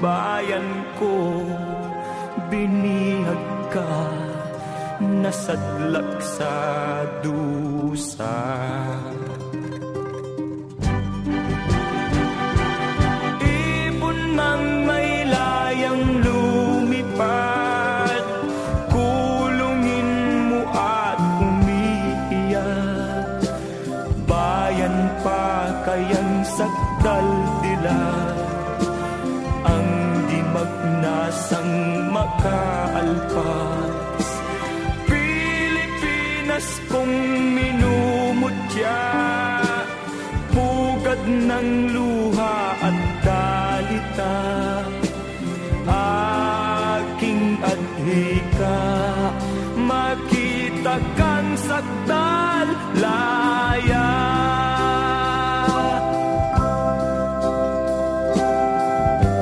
bayan ko, binihag ka, nasadlak sa dusa. Ibon mang may layang lumipad, kulungin mo at umiiyak. Bayan pa kayang sakdal dilat, ang di magnasang makaalpas. Pilipinas kong minumutya, pugad ng luha at dalita. Aking adhika, makita kang sakdal